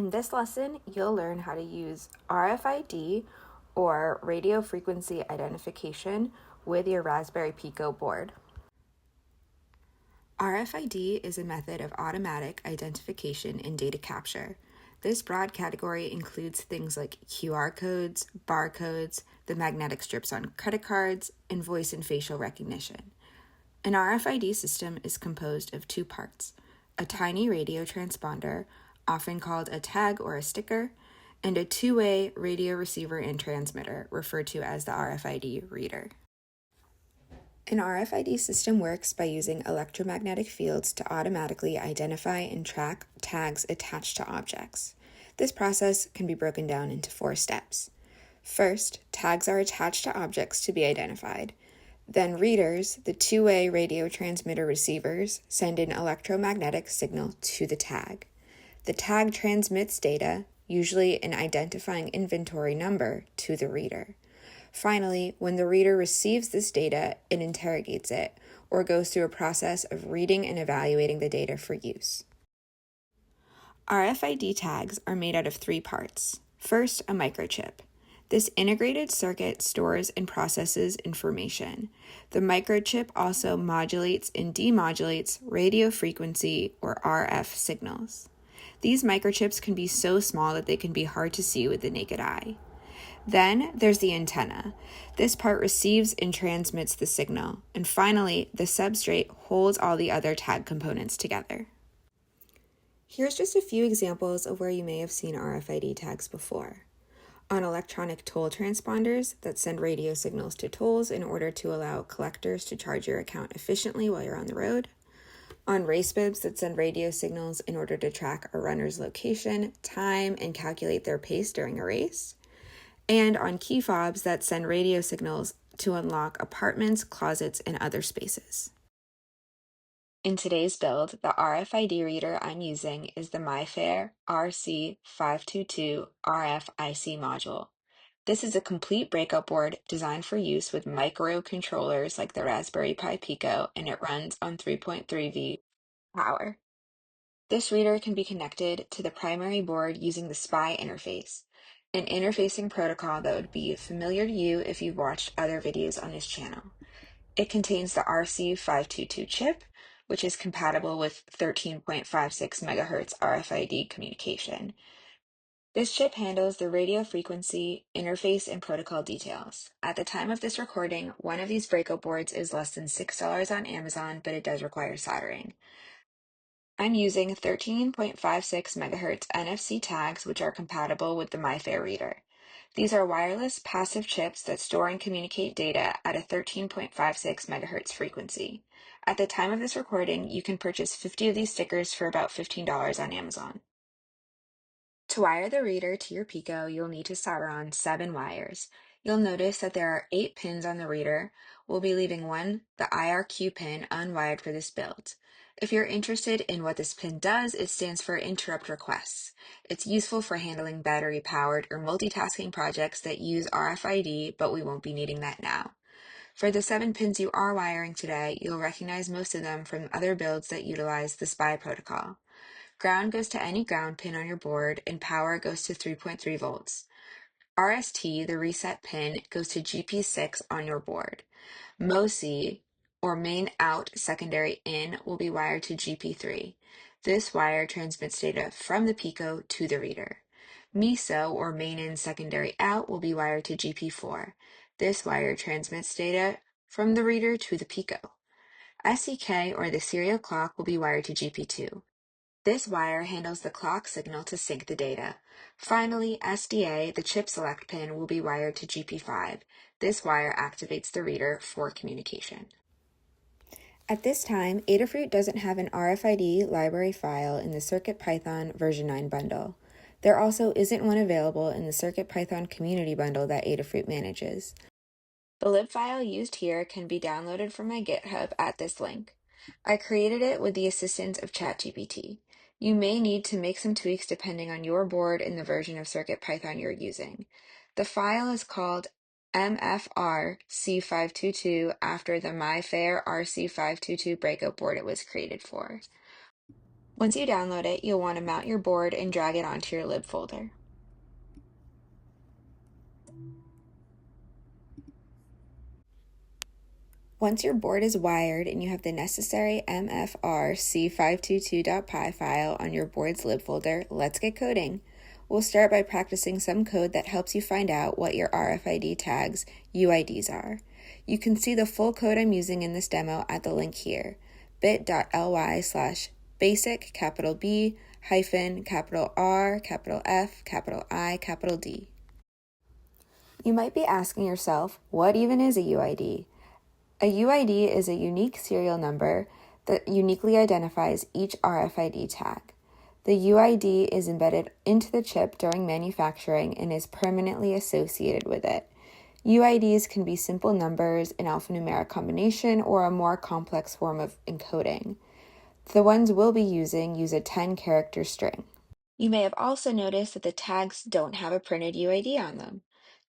In this lesson, you'll learn how to use RFID, or radio frequency identification, with your Raspberry Pico board. RFID is a method of automatic identification and data capture. This broad category includes things like QR codes, barcodes, the magnetic strips on credit cards, and voice and facial recognition. An RFID system is composed of two parts: a tiny radio transponder, often called a tag or a sticker, and a two-way radio receiver and transmitter, referred to as the RFID reader. An RFID system works by using electromagnetic fields to automatically identify and track tags attached to objects. This process can be broken down into 4 steps. First, tags are attached to objects to be identified. Then readers, the two-way radio transmitter receivers, send an electromagnetic signal to the tag. The tag transmits data, usually an identifying inventory number, to the reader. Finally, when the reader receives this data, it interrogates it, or goes through a process of reading and evaluating the data for use. RFID tags are made out of 3 parts. First, a microchip. This integrated circuit stores and processes information. The microchip also modulates and demodulates radio frequency, or RF signals. These microchips can be so small that they can be hard to see with the naked eye. Then there's the antenna. This part receives and transmits the signal. And finally, the substrate holds all the other tag components together. Here's just a few examples of where you may have seen RFID tags before. On electronic toll transponders that send radio signals to tolls in order to allow collectors to charge your account efficiently while you're on the road. On race bibs that send radio signals in order to track a runner's location, time, and calculate their pace during a race. And on key fobs that send radio signals to unlock apartments, closets, and other spaces. In today's build, the RFID reader I'm using is the MyFair RC522 RFIC module. This is a complete breakout board designed for use with microcontrollers like the Raspberry Pi Pico, and it runs on 3.3V power. This reader can be connected to the primary board using the SPI interface, an interfacing protocol that would be familiar to you if you've watched other videos on this channel. It contains the RC522 chip, which is compatible with 13.56 MHz RFID communication. This chip handles the radio frequency, interface, and protocol details. At the time of this recording, one of these breakout boards is less than $6 on Amazon, but it does require soldering. I'm using 13.56 MHz NFC tags, which are compatible with the MyFair reader. These are wireless passive chips that store and communicate data at a 13.56 MHz frequency. At the time of this recording, you can purchase 50 of these stickers for about $15 on Amazon. To wire the reader to your Pico, you'll need to solder on 7 wires. You'll notice that there are 8 pins on the reader. We'll be leaving one, the IRQ pin, unwired for this build. If you're interested in what this pin does, it stands for Interrupt Requests. It's useful for handling battery-powered or multitasking projects that use RFID, but we won't be needing that now. For the 7 pins you are wiring today, you'll recognize most of them from other builds that utilize the SPI protocol. Ground goes to any ground pin on your board, and power goes to 3.3 volts. RST, the reset pin, goes to GP6 on your board. MOSI, or main out secondary in, will be wired to GP3. This wire transmits data from the Pico to the reader. MISO, or main in secondary out, will be wired to GP4. This wire transmits data from the reader to the Pico. SEK, or the serial clock, will be wired to GP2. This wire handles the clock signal to sync the data. Finally, SDA, the chip select pin, will be wired to GP5. This wire activates the reader for communication. At this time, Adafruit doesn't have an RFID library file in the CircuitPython version 9 bundle. There also isn't one available in the CircuitPython community bundle that Adafruit manages. The lib file used here can be downloaded from my GitHub at this link. I created it with the assistance of ChatGPT. You may need to make some tweaks depending on your board and the version of CircuitPython you're using. The file is called MFRC522 after the MyFair RC522 breakout board it was created for. Once you download it, you'll want to mount your board and drag it onto your lib folder. Once your board is wired and you have the necessary MFR C522.py file on your board's lib folder, let's get coding. We'll start by practicing some code that helps you find out what your RFID tags, UIDs, are. You can see the full code I'm using in this demo at the link here, bit.ly/basic, capital B, hyphen, capital R, capital F, capital I, capital D. You might be asking yourself, what even is a UID? A UID is a unique serial number that uniquely identifies each RFID tag. The UID is embedded into the chip during manufacturing and is permanently associated with it. UIDs can be simple numbers, an alphanumeric combination, or a more complex form of encoding. The ones we'll be using use a 10-character string. You may have also noticed that the tags don't have a printed UID on them.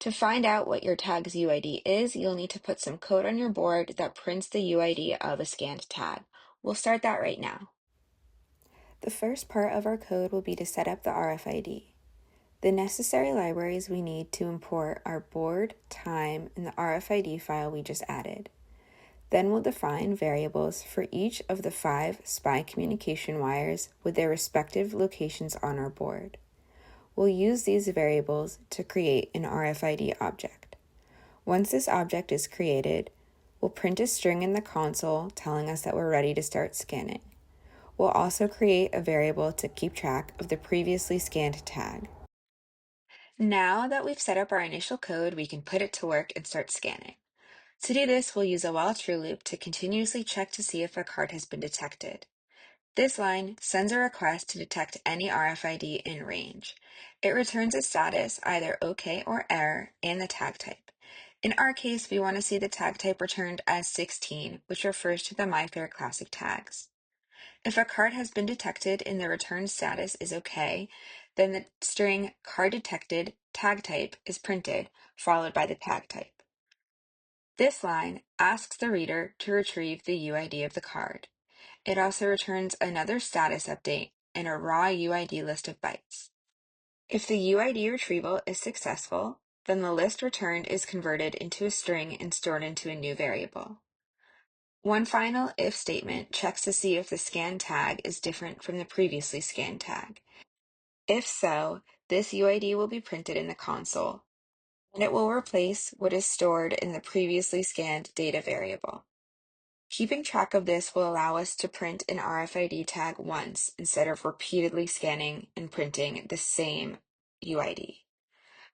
To find out what your tag's UID is, you'll need to put some code on your board that prints the UID of a scanned tag. We'll start that right now. The first part of our code will be to set up the RFID. The necessary libraries we need to import are board, time, and the RFID file we just added. Then we'll define variables for each of the 5 SPI communication wires with their respective locations on our board. We'll use these variables to create an RFID object. Once this object is created, we'll print a string in the console telling us that we're ready to start scanning. We'll also create a variable to keep track of the previously scanned tag. Now that we've set up our initial code, we can put it to work and start scanning. To do this, we'll use a while-true loop to continuously check to see if a card has been detected. This line sends a request to detect any RFID in range. It returns a status, either OK or error, and the tag type. In our case, we want to see the tag type returned as 16, which refers to the MyFair Classic tags. If a card has been detected and the return status is OK, then the string card detected tag type is printed, followed by the tag type. This line asks the reader to retrieve the UID of the card. It also returns another status update and a raw UID list of bytes. If the UID retrieval is successful, then the list returned is converted into a string and stored into a new variable. One final if statement checks to see if the scanned tag is different from the previously scanned tag. If so, this UID will be printed in the console, and it will replace what is stored in the previously scanned data variable. Keeping track of this will allow us to print an RFID tag once instead of repeatedly scanning and printing the same UID.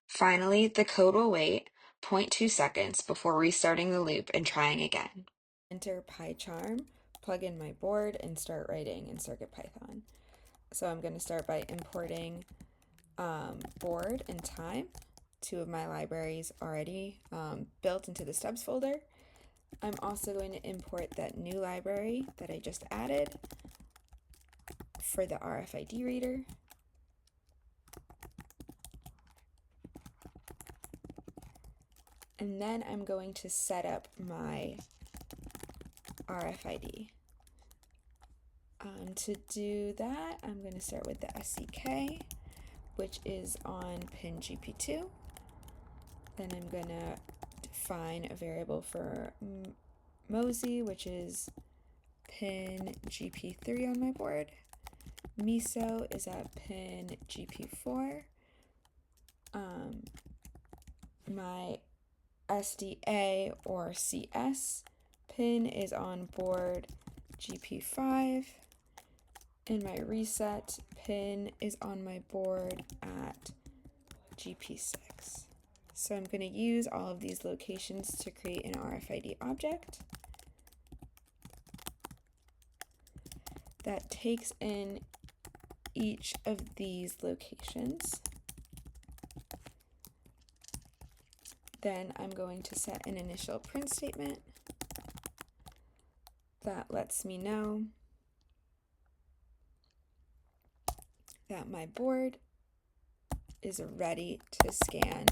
Finally, the code will wait 0.2 seconds before restarting the loop and trying again. Enter PyCharm, plug in my board, and start writing in CircuitPython. So I'm going to start by importing board and time, 2 of my libraries already built into the stubs folder. I'm also going to import that new library that I just added for the RFID reader. And then I'm going to set up my RFID. To do that, I'm going to start with the SCK, which is on pin GP2. Then I'm going to define a variable for Mosey, which is pin GP3 on my board. Miso is at pin GP4. My SDA or CS pin is on board GP5, and my reset pin is on my board at GP6. So I'm going to use all of these locations to create an RFID object that takes in each of these locations. Then I'm going to set an initial print statement that lets me know that my board is ready to scan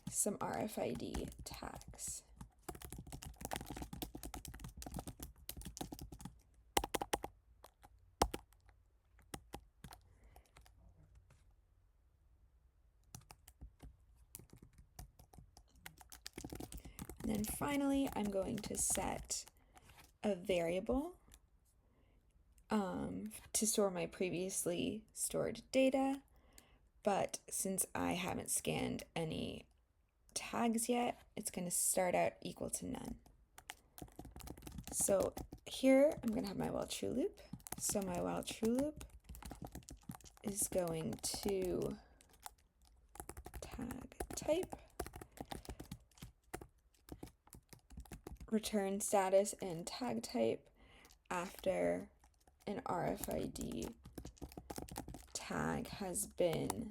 some RFID tags. And then finally, I'm going to set a variable to store my previously stored data, but since I haven't scanned any tags yet, it's going to start out equal to none. So here I'm going to have my while true loop. So my while true loop is going to tag type, return status and tag type after an RFID tag has been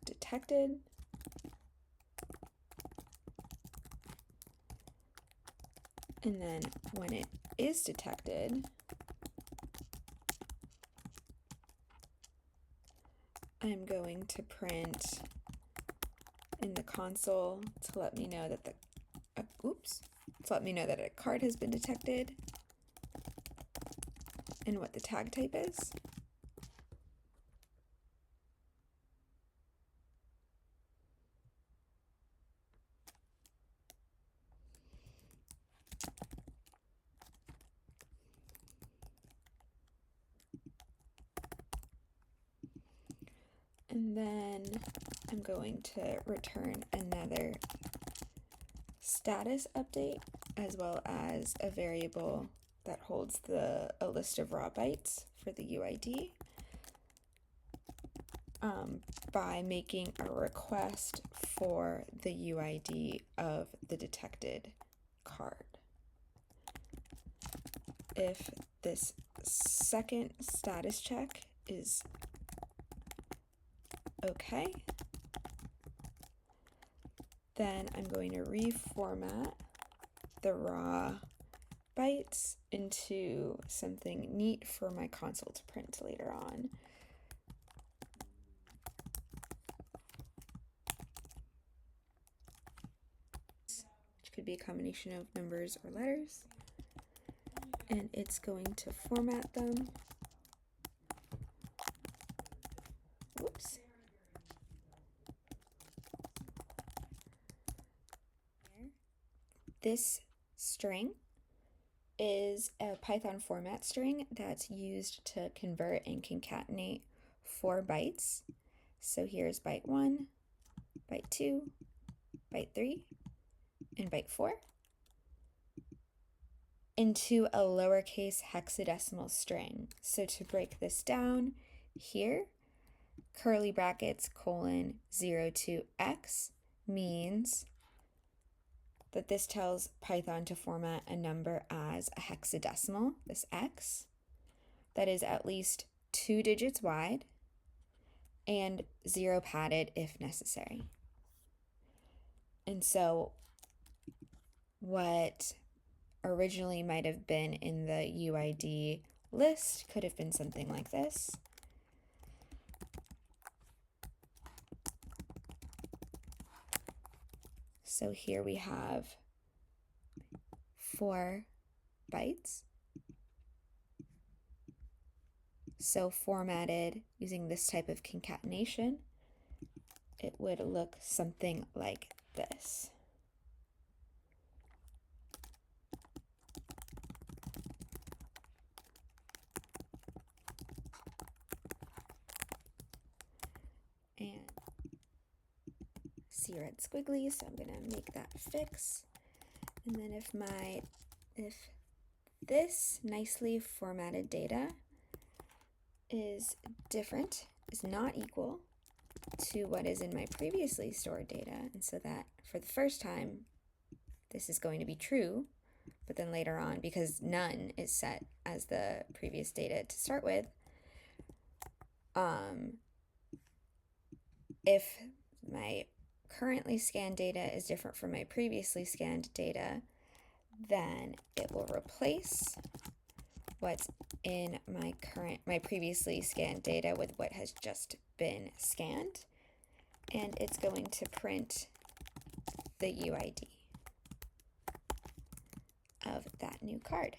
detected. And then when it is detected, I'm going to print in the console to let me know that a card has been detected and what the tag type is. And then I'm going to return another status update as well as a variable that holds a list of raw bytes for the UID by making a request for the UID of the detected card. If this second status check is okay, then I'm going to reformat the raw bytes into something neat for my console to print later on. Which could be a combination of numbers or letters. And it's going to format them. Whoops. This string is a Python format string that's used to convert and concatenate 4 bytes. So here's byte 1, byte 2, byte 3, and byte 4 into a lowercase hexadecimal string. So to break this down here, curly brackets colon 0 to x means that this tells Python to format a number as a hexadecimal, this x, that is at least 2 digits wide and 0 padded if necessary. And so what originally might have been in the UID list could have been something like this. So here we have 4 bytes. So formatted using this type of concatenation, it would look something like this. And see red squiggly, so I'm gonna make that fix. And then if this nicely formatted data is not equal to what is in my previously stored data, and so that for the first time this is going to be true, but then later on, because none is set as the previous data to start with, if my currently scanned data is different from my previously scanned data, then it will replace what's in my previously scanned data with what has just been scanned, and it's going to print the UID of that new card.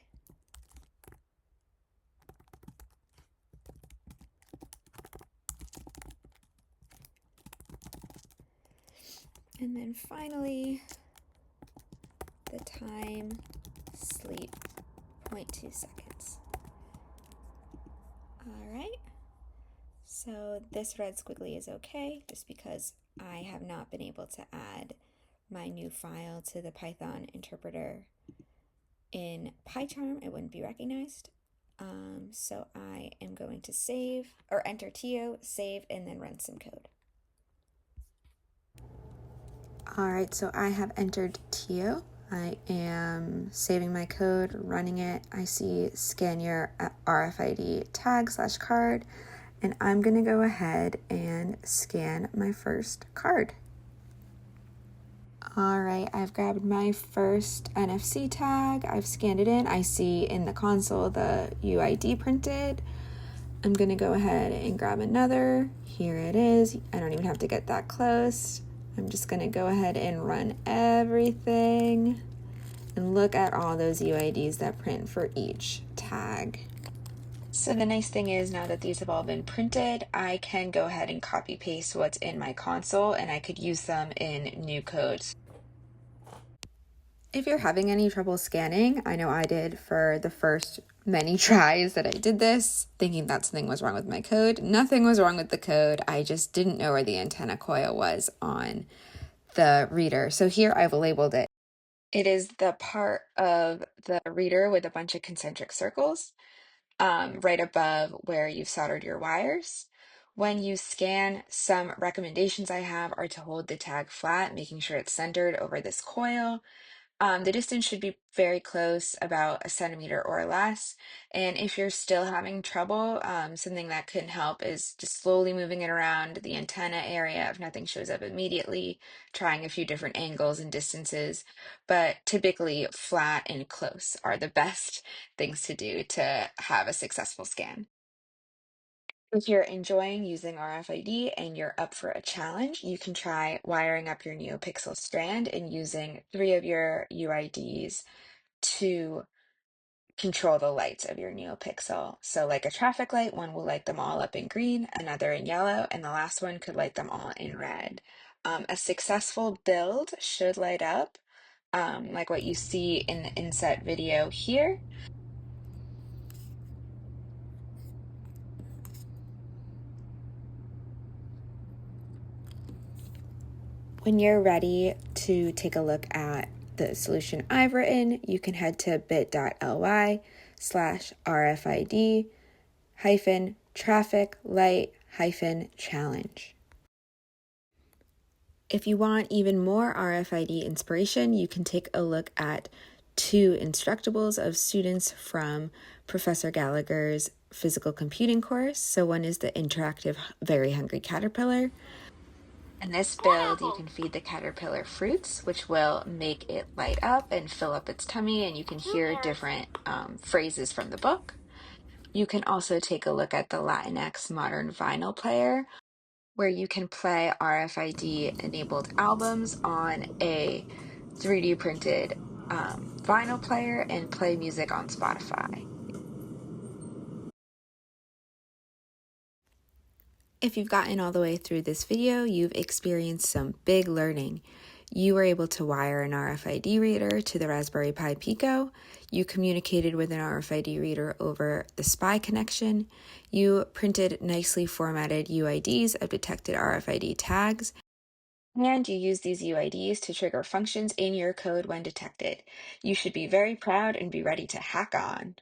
And then finally, time sleep 0.2 seconds. All right, so this red squiggly is okay just because I have not been able to add my new file to the Python interpreter in PyCharm. It wouldn't be recognized. So I am going to save or enter TO, save, and then run some code. All right, so I have entered TO. I am saving my code, running it. I see scan your RFID tag/card, and I'm going to go ahead and scan my first card. All right, I've grabbed my first NFC tag. I've scanned it in. I see in the console the UID printed. I'm going to go ahead and grab another. Here it is. I don't even have to get that close. I'm just going to go ahead and run everything and look at all those UIDs that print for each tag. So the nice thing is now that these have all been printed, I can go ahead and copy paste what's in my console and I could use them in new codes. If you're having any trouble scanning, I know I did for the first many tries that I did this, thinking that something was wrong with my code. Nothing was wrong with the code. I just didn't know where the antenna coil was on the reader. So here I've labeled it. It is the part of the reader with a bunch of concentric circles right above where you've soldered your wires. When you scan, some recommendations I have are to hold the tag flat, making sure it's centered over this coil. The distance should be very close, about 1 centimeter or less. And if you're still having trouble, something that can help is just slowly moving it around the antenna area if nothing shows up immediately, trying a few different angles and distances. But typically, flat and close are the best things to do to have a successful scan. If you're enjoying using RFID and you're up for a challenge, you can try wiring up your NeoPixel strand and using 3 of your UIDs to control the lights of your NeoPixel. So like a traffic light, one will light them all up in green, another in yellow, and the last one could light them all in red. A successful build should light up like what you see in the inset video here. When you're ready to take a look at the solution I've written, you can head to bit.ly/RFID-traffic light-challenge. If you want even more RFID inspiration, you can take a look at 2 Intractables of students from Professor Gallagher's physical computing course. So one is the interactive Very Hungry Caterpillar. In this build, you can feed the caterpillar fruits, which will make it light up and fill up its tummy, and you can hear different phrases from the book. You can also take a look at the Latinx modern vinyl player, where you can play RFID-enabled albums on a 3D printed vinyl player and play music on Spotify. If you've gotten all the way through this video, you've experienced some big learning. You were able to wire an RFID reader to the Raspberry Pi Pico. You communicated with an RFID reader over the SPI connection. You printed nicely formatted UIDs of detected RFID tags. And you use these UIDs to trigger functions in your code when detected. You should be very proud and be ready to hack on.